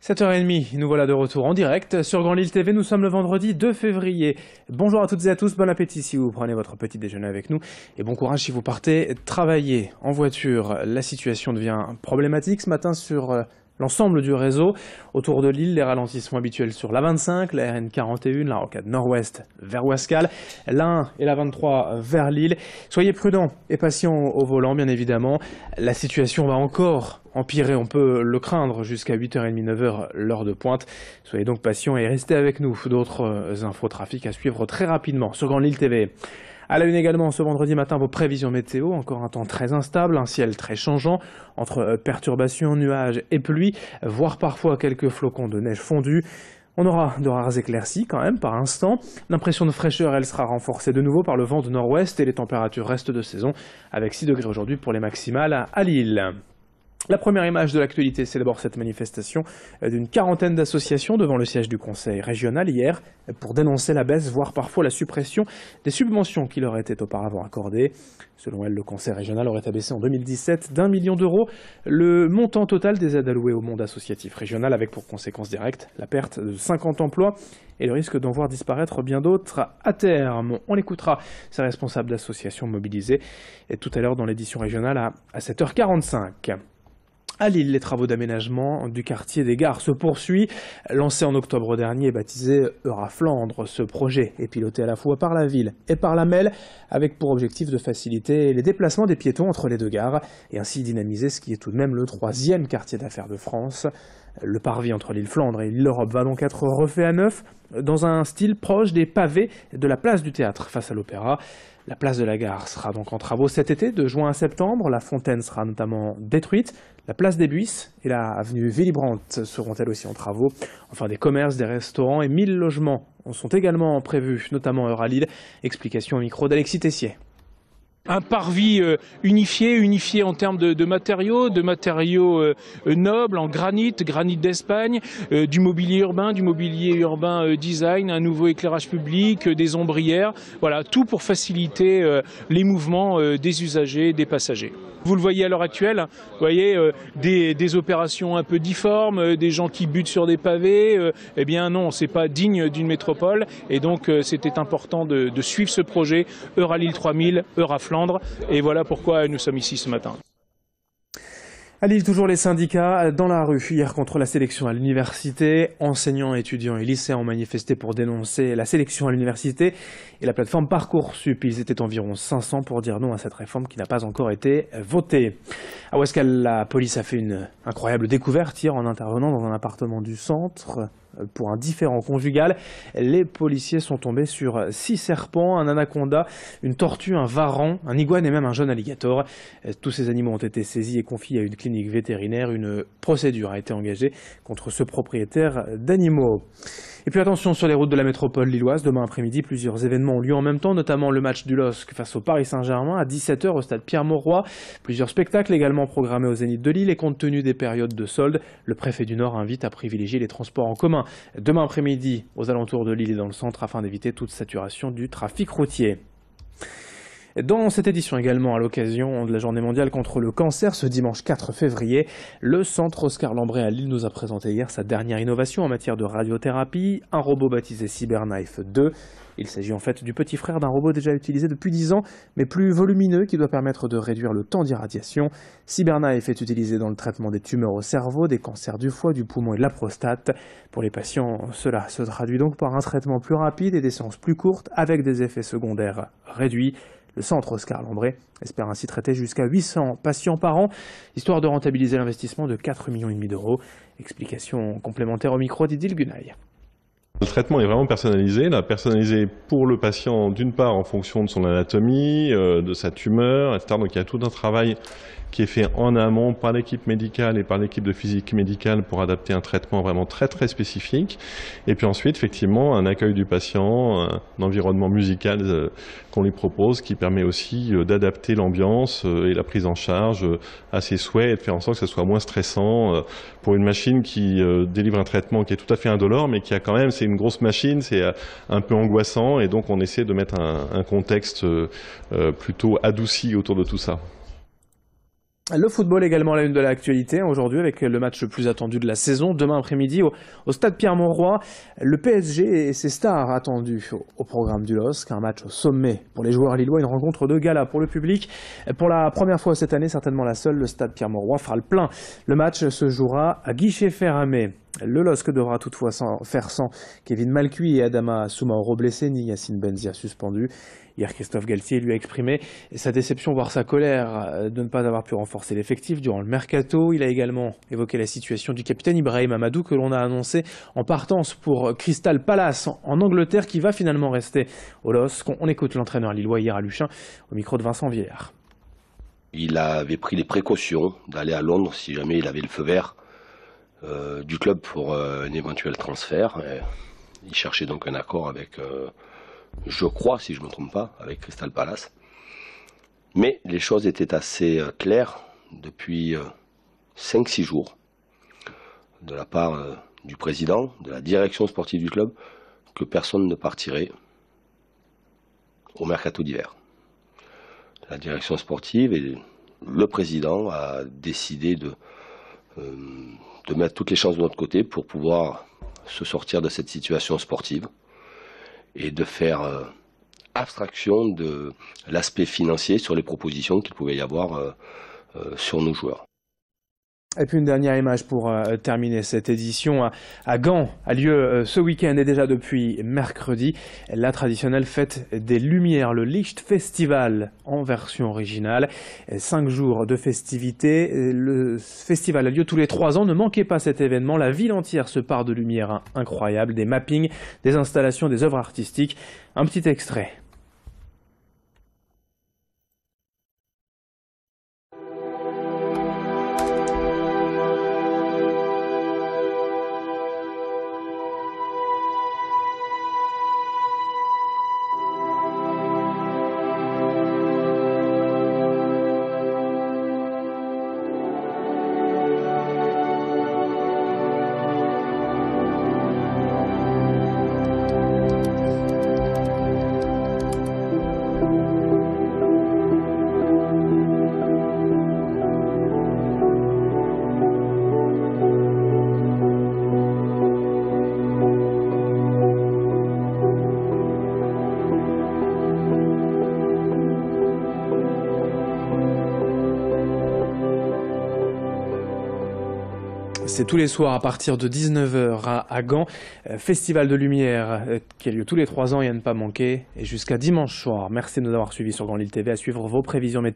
7h30, nous voilà de retour en direct sur Grand Lille TV. Nous sommes le vendredi 2 février. Bonjour à toutes et à tous, bon appétit si vous prenez votre petit déjeuner avec nous et bon courage si vous partez travailler en voiture. La situation devient problématique ce matin sur l'ensemble du réseau. Autour de Lille, les ralentissements habituels sur la 25, la RN 41, la rocade nord-ouest vers Ouascal, la 1 et la 23 vers Lille. Soyez prudents et patients au volant, bien évidemment. La situation va encore empirer, on peut le craindre, jusqu'à 8h30, 9h, l'heure de pointe. Soyez donc patients et restez avec nous. D'autres infos trafic à suivre très rapidement sur Grand Lille TV. À la une également, ce vendredi matin, vos prévisions météo. Encore un temps très instable, un ciel très changeant, entre perturbations, nuages et pluie, voire parfois quelques flocons de neige fondue. On aura de rares éclaircies quand même par instant. L'impression de fraîcheur, elle sera renforcée de nouveau par le vent de nord-ouest et les températures restent de saison, avec 6 degrés aujourd'hui pour les maximales à Lille. La première image de l'actualité, c'est d'abord cette manifestation d'une quarantaine d'associations devant le siège du conseil régional hier pour dénoncer la baisse, voire parfois la suppression des subventions qui leur étaient auparavant accordées. Selon elle, le conseil régional aurait abaissé en 2017 d'1 million d'euros le montant total des aides allouées au monde associatif régional, avec pour conséquence directe la perte de 50 emplois et le risque d'en voir disparaître bien d'autres à terme. On écoutera ces responsables d'associations mobilisés et tout à l'heure dans l'édition régionale à 7h45. À Lille, les travaux d'aménagement du quartier des Gares se poursuivent. Lancé en octobre dernier et baptisé Euraflandre, ce projet est piloté à la fois par la ville et par la MEL, avec pour objectif de faciliter les déplacements des piétons entre les deux gares et ainsi dynamiser ce qui est tout de même le 3e quartier d'affaires de France. Le parvis entre l'île Flandre et l'île Europe va donc être refait à neuf, dans un style proche des pavés de la place du théâtre face à l'Opéra. La place de la Gare sera donc en travaux cet été, de juin à septembre. La fontaine sera notamment détruite. La place des Buisses et la avenue Willy Brandt seront elles aussi en travaux. Enfin, des commerces, des restaurants et 1000 logements sont également prévus, notamment à Lille. Explication au micro d'Alexis Tessier. Un parvis unifié en termes de matériaux nobles, en granit d'Espagne, du mobilier urbain design, un nouveau éclairage public, des ombrières, voilà, tout pour faciliter les mouvements des usagers, des passagers. Vous le voyez à l'heure actuelle, vous voyez des opérations un peu difformes, des gens qui butent sur des pavés, eh bien non, c'est pas digne d'une métropole et donc c'était important de suivre ce projet Euralille 3000, Euraflandre. Et voilà pourquoi nous sommes ici ce matin. À Lille, toujours les syndicats dans la rue hier contre la sélection à l'université. Enseignants, étudiants et lycéens ont manifesté pour dénoncer la sélection à l'université et la plateforme Parcoursup. Ils étaient environ 500 pour dire non à cette réforme qui n'a pas encore été votée. À Ouascal, la police a fait une incroyable découverte hier en intervenant dans un appartement du centre pour un différend conjugal. Les policiers sont tombés sur 6 serpents, un anaconda, une tortue, un varan, un iguane et même un jeune alligator. Tous ces animaux ont été saisis et confiés à une clinique vétérinaire. Une procédure a été engagée contre ce propriétaire d'animaux. Et puis attention sur les routes de la métropole lilloise. Demain après-midi, plusieurs événements ont lieu en même temps, notamment le match du LOSC face au Paris Saint-Germain à 17h au stade Pierre-Mauroy. Plusieurs spectacles également programmés au Zénith de Lille et compte tenu des périodes de soldes, le préfet du Nord invite à privilégier les transports en commun demain après-midi aux alentours de Lille et dans le centre afin d'éviter toute saturation du trafic routier. Dans cette édition également, à l'occasion de la journée mondiale contre le cancer, ce dimanche 4 février, le centre Oscar Lambret à Lille nous a présenté hier sa dernière innovation en matière de radiothérapie, un robot baptisé CyberKnife 2. Il s'agit en fait du petit frère d'un robot déjà utilisé depuis 10 ans, mais plus volumineux, qui doit permettre de réduire le temps d'irradiation. CyberKnife est utilisé dans le traitement des tumeurs au cerveau, des cancers du foie, du poumon et de la prostate. Pour les patients, cela se traduit donc par un traitement plus rapide et des séances plus courtes, avec des effets secondaires réduits. Le centre Oscar Lambret espère ainsi traiter jusqu'à 800 patients par an, histoire de rentabiliser l'investissement de 4,5 millions d'euros. Explication complémentaire au micro d'Idil Gunaï. Le traitement est vraiment personnalisé, personnalisé pour le patient d'une part en fonction de son anatomie, de sa tumeur, etc. Donc il y a tout un travail qui est fait en amont par l'équipe médicale et par l'équipe de physique médicale pour adapter un traitement vraiment très très spécifique. Et puis ensuite, effectivement, un accueil du patient, un environnement musical qu'on lui propose qui permet aussi d'adapter l'ambiance et la prise en charge à ses souhaits et de faire en sorte que ce soit moins stressant pour une machine qui délivre un traitement qui est tout à fait indolore, mais qui a quand même, c'est une grosse machine, c'est un peu angoissant, et donc on essaie de mettre un contexte plutôt adouci autour de tout ça. Le football également, la une de l'actualité aujourd'hui avec le match le plus attendu de la saison demain après-midi au stade Pierre-Mauroy. Le PSG et ses stars attendus au programme du LOSC, un match au sommet pour les joueurs lillois, une rencontre de gala pour le public. Pour la première fois cette année, certainement la seule, le stade Pierre-Mauroy fera le plein. Le match se jouera à guichet fermé. Le LOSC devra toutefois faire sans Kevin Malcuit et Adama Soumaoro blessés, ni Yacine Benzia suspendu. Hier, Christophe Galtier lui a exprimé sa déception, voire sa colère de ne pas avoir pu renforcer l'effectif durant le mercato. Il a également évoqué la situation du capitaine Ibrahim Amadou que l'on a annoncé en partance pour Crystal Palace en Angleterre, qui va finalement rester au LOSC. On écoute l'entraîneur lillois hier à Luchin au micro de Vincent Villers. Il avait pris les précautions d'aller à Londres si jamais il avait le feu vert du club pour un éventuel transfert. Il cherchait donc un accord avec, je crois, si je ne me trompe pas, avec Crystal Palace. Mais les choses étaient assez claires depuis 5-6 jours de la part du président, de la direction sportive du club, que personne ne partirait au mercato d'hiver. La direction sportive et le président a décidé de mettre toutes les chances de notre côté pour pouvoir se sortir de cette situation sportive et de faire abstraction de l'aspect financier sur les propositions qu'il pouvait y avoir sur nos joueurs. Et puis une dernière image pour terminer cette édition. À Gand a lieu ce week-end et déjà depuis mercredi la traditionnelle fête des Lumières, le Licht Festival en version originale. 5 jours de festivités. Le festival a lieu tous les 3 ans. Ne manquez pas cet événement. La ville entière se part de lumière incroyables, des mappings, des installations, des œuvres artistiques. Un petit extrait. C'est tous les soirs à partir de 19h à Gand. Festival de lumière qui a lieu tous les 3 ans et à ne pas manquer. Et jusqu'à dimanche soir. Merci de nous avoir suivis sur Grand Lille TV. À suivre vos prévisions météo.